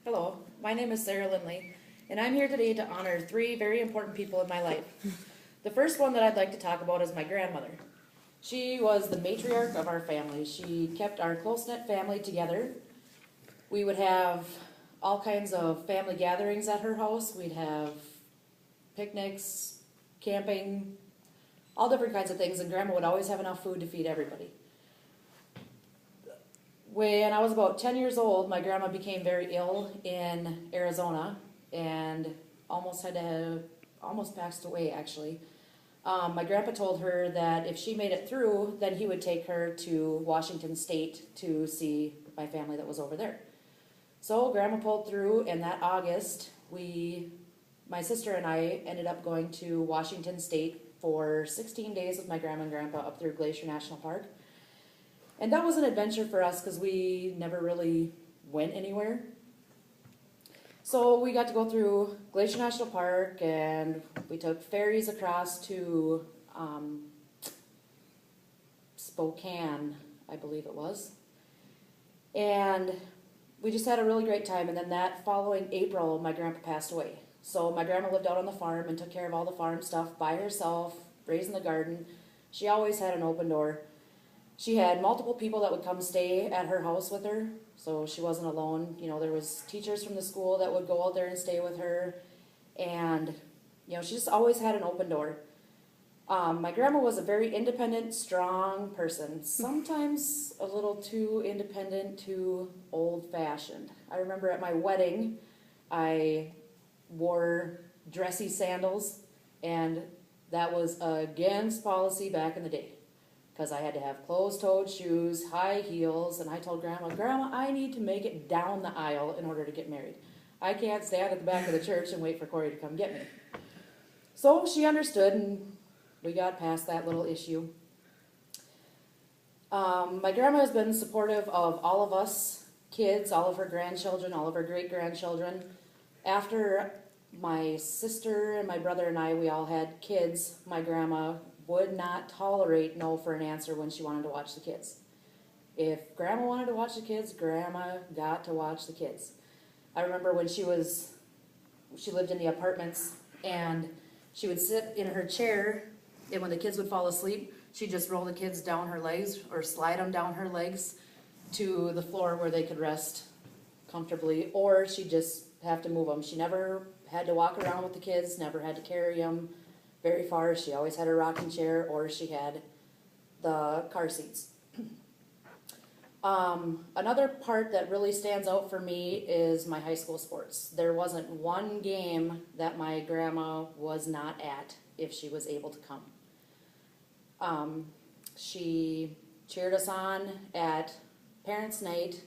Hello, my name is Sarah Lindley, and I'm here today to honor three very important people in my life. The first one that I'd like to talk about is my grandmother. She was the matriarch of our family. She kept our close-knit family together. We would have all kinds of family gatherings at her house. We'd have picnics, camping, all different kinds of things, and Grandma would always have enough food to feed everybody. When I was about 10 years old, my grandma became very ill in Arizona and almost passed away, actually. My grandpa told her that if she made it through, then he would take her to Washington State to see my family that was over there. So Grandma pulled through, and that August, my sister and I ended up going to Washington State for 16 days with my grandma and grandpa up through Glacier National Park. And that was an adventure for us because we never really went anywhere. So we got to go through Glacier National Park, and we took ferries across to Spokane, I believe it was. And we just had a really great time. And then that following April, my grandpa passed away. So my grandma lived out on the farm and took care of all the farm stuff by herself, raising the garden. She always had an open door. She had multiple people that would come stay at her house with her, so she wasn't alone. You know, there was teachers from the school that would go out there and stay with her, and, you know, she just always had an open door. My grandma was a very independent, strong person, sometimes a little too independent, too old-fashioned. I remember at my wedding, I wore dressy sandals, and that was against policy back in the day, because I had to have closed-toed shoes, high heels, and I told Grandma, I need to make it down the aisle in order to get married. I can't stand at the back of the church and wait for Corey to come get me. So she understood, and we got past that little issue. My grandma has been supportive of all of us kids, all of her grandchildren, all of her great-grandchildren. After my sister and my brother and I, we all had kids, my grandma would not tolerate no for an answer when she wanted to watch the kids. If Grandma wanted to watch the kids, Grandma got to watch the kids. I remember when she lived in the apartments, and she would sit in her chair, and when the kids would fall asleep, she'd just roll the kids down her legs or slide them down her legs to the floor where they could rest comfortably, or she'd just have to move them. She never had to walk around with the kids, never had to carry them very far. She always had a rocking chair, or she had the car seats. Another part that really stands out for me is my high school sports. There wasn't one game that my grandma was not at if she was able to come. She cheered us on at Parents' Night.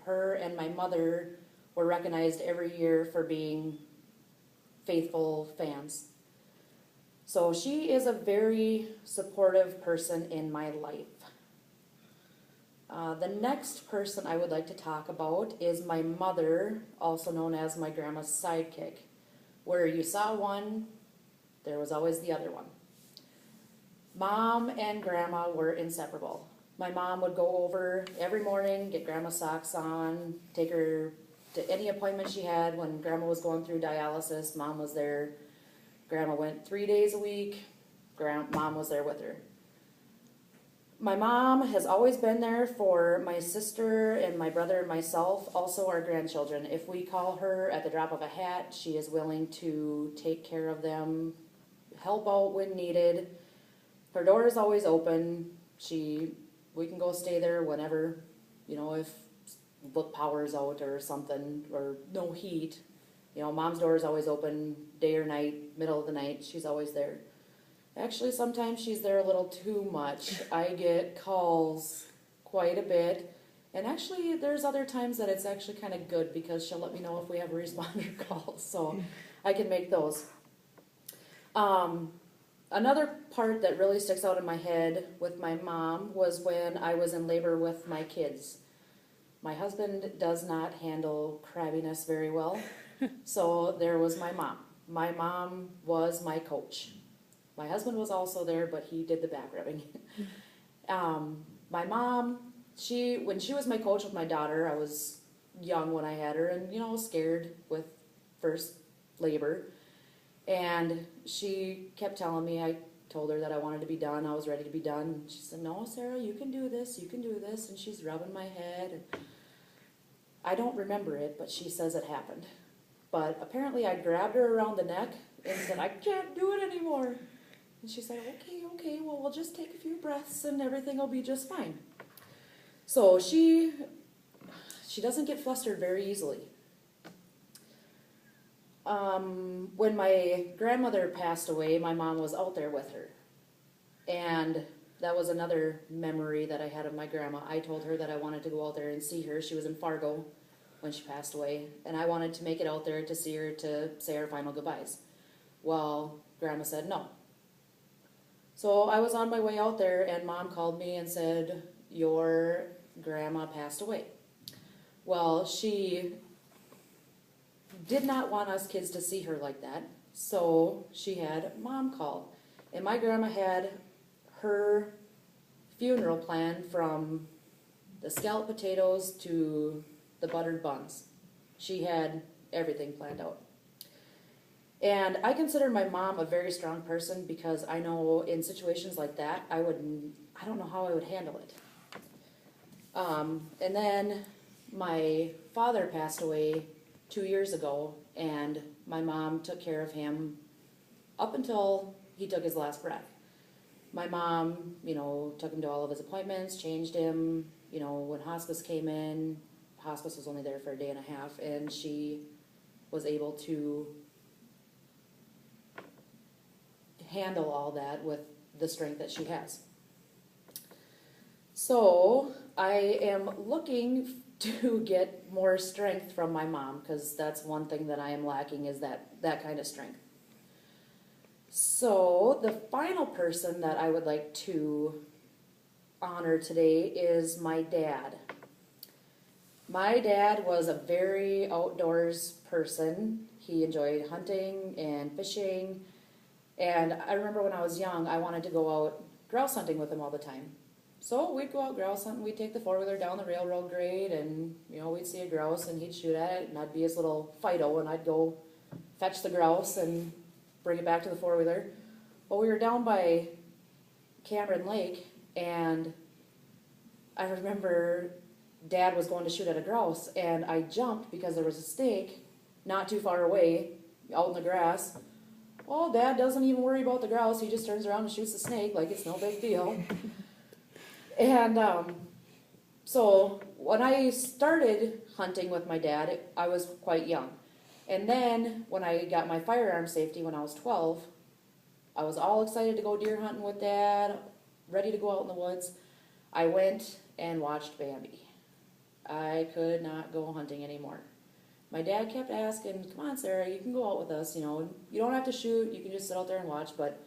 Her and my mother were recognized every year for being faithful fans. So she is a very supportive person in my life. The next person I would like to talk about is my mother, also known as my grandma's sidekick. Where you saw one, there was always the other one. Mom and Grandma were inseparable. My mom would go over every morning, get Grandma's socks on, take her to any appointment she had. When Grandma was going through dialysis, Mom was there. Grandma went 3 days a week. Mom was there with her. My mom has always been there for my sister and my brother and myself, also our grandchildren. If we call her at the drop of a hat, she is willing to take care of them, help out when needed. Her door is always open. We can go stay there whenever, you know, if the power's out or something, or no heat. You know, Mom's door is always open, day or night, middle of the night. She's always there. Actually, sometimes she's there a little too much. I get calls quite a bit. And actually, there's other times that it's actually kind of good, because she'll let me know if we have a responder call, so I can make those. Another part that really sticks out in my head with my mom was when I was in labor with my kids. My husband does not handle crabbiness very well, so there was my mom. My mom was my coach. My husband was also there, but he did the back rubbing. My mom, when she was my coach with my daughter, I was young when I had her and, scared with first labor. And she kept telling me, I told her that I wanted to be done, I was ready to be done. And she said, no, Sarah, you can do this, you can do this. And she's rubbing my head. And I don't remember it, but she says it happened. But apparently I grabbed her around the neck and said, I can't do it anymore. And she said, okay, well, we'll just take a few breaths and everything will be just fine. So she doesn't get flustered very easily. When my grandmother passed away, my mom was out there with her. And that was another memory that I had of my grandma. I told her that I wanted to go out there and see her. She was in Fargo when she passed away. And I wanted to make it out there to see her, to say our final goodbyes. Well, Grandma said no. So I was on my way out there and Mom called me and said, your grandma passed away. Well, she did not want us kids to see her like that, so she had Mom call. And my grandma had her funeral plan from the scalloped potatoes to the buttered buns. She had everything planned out. And I consider my mom a very strong person because I know in situations like that, I don't know how I would handle it. And then my father passed away 2 years ago, and my mom took care of him up until he took his last breath. My mom, took him to all of his appointments, changed him, when hospice came in. Hospice was only there for a day and a half, and she was able to handle all that with the strength that she has. So I am looking to get more strength from my mom, because that's one thing that I am lacking, is that kind of strength. So the final person that I would like to honor today is my dad. My dad was a very outdoors person. He enjoyed hunting and fishing. And I remember when I was young, I wanted to go out grouse hunting with him all the time. So we'd go out grouse hunting, we'd take the four-wheeler down the railroad grade, and, we'd see a grouse, and he'd shoot at it, and I'd be his little Fido, and I'd go fetch the grouse and bring it back to the four-wheeler. Well, we were down by Cameron Lake, and I remember Dad was going to shoot at a grouse, and I jumped because there was a snake not too far away, out in the grass. Well, Dad doesn't even worry about the grouse, he just turns around and shoots the snake like it's no big deal. And so when I started hunting with my dad, I was quite young. And then when I got my firearm safety when I was 12, I was all excited to go deer hunting with Dad, ready to go out in the woods. I went and watched Bambi. I could not go hunting anymore. My dad kept asking, come on, Sarah, you can go out with us, you don't have to shoot, you can just sit out there and watch, but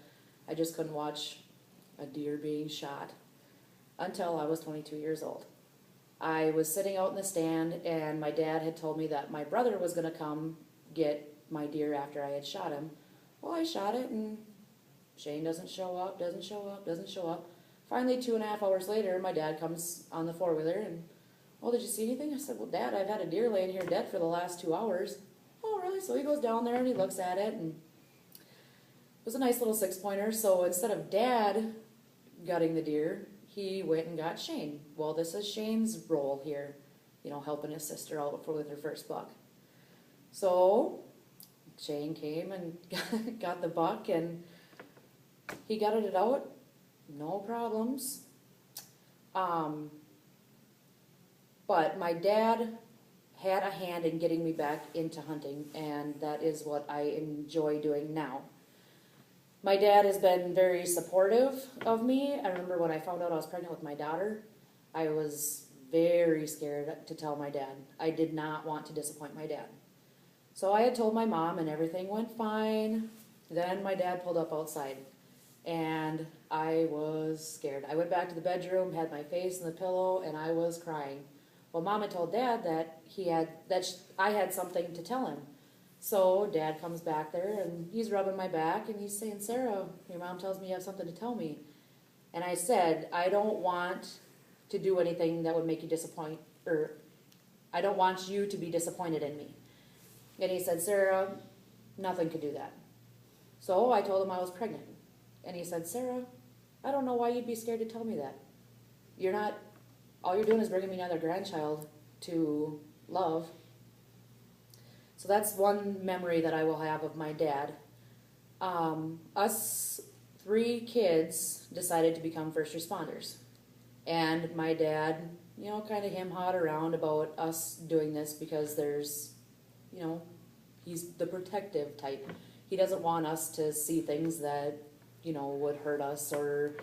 I just couldn't watch a deer being shot until I was 22 years old. I was sitting out in the stand, and my dad had told me that my brother was going to come get my deer after I had shot him. Well, I shot it, and Shane doesn't show up. Finally, 2.5 hours later, my dad comes on the four-wheeler, and, well, did you see anything? I said, well, Dad, I've had a deer laying here dead for the last 2 hours. Oh, really? So he goes down there, and he looks at it, and it was a nice little 6-pointer. So instead of Dad gutting the deer, he went and got Shane. Well, this is Shane's role here, helping his sister out with her first buck. So Shane came and got the buck, and he gutted it out, no problems. But my dad had a hand in getting me back into hunting, and that is what I enjoy doing now. My dad has been very supportive of me. I remember when I found out I was pregnant with my daughter, I was very scared to tell my dad. I did not want to disappoint my dad. So I had told my mom, and everything went fine. Then my dad pulled up outside, and I was scared. I went back to the bedroom, had my face in the pillow, and I was crying. Well, Mom had told Dad that I had something to tell him. So Dad comes back there, and he's rubbing my back, and he's saying, Sarah, your mom tells me you have something to tell me. And I said, I don't want to do anything that would make you disappoint, or I don't want you to be disappointed in me. And he said, Sarah, nothing could do that. So I told him I was pregnant. And he said, Sarah, I don't know why you'd be scared to tell me that. All you're doing is bringing me another grandchild to love. So that's one memory that I will have of my dad. Us 3 kids decided to become first responders. And my dad, kind of hem-hawed around about us doing this because there's, he's the protective type. He doesn't want us to see things that, would hurt us or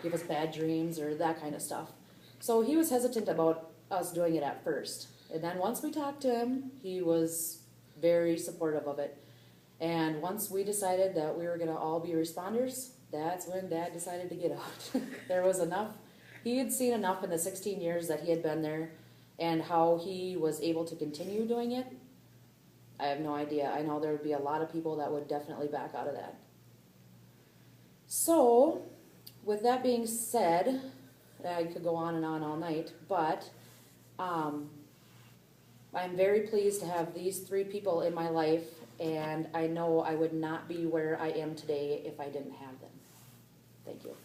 give us bad dreams or that kind of stuff. So he was hesitant about us doing it at first. And then once we talked to him, he was very supportive of it. And once we decided that we were going to all be responders, that's when Dad decided to get out. There was enough. He had seen enough in the 16 years that he had been there and how he was able to continue doing it. I have no idea. I know there would be a lot of people that would definitely back out of that. So, with that being said, I could go on and on all night, but I'm very pleased to have these 3 people in my life, and I know I would not be where I am today if I didn't have them. Thank you.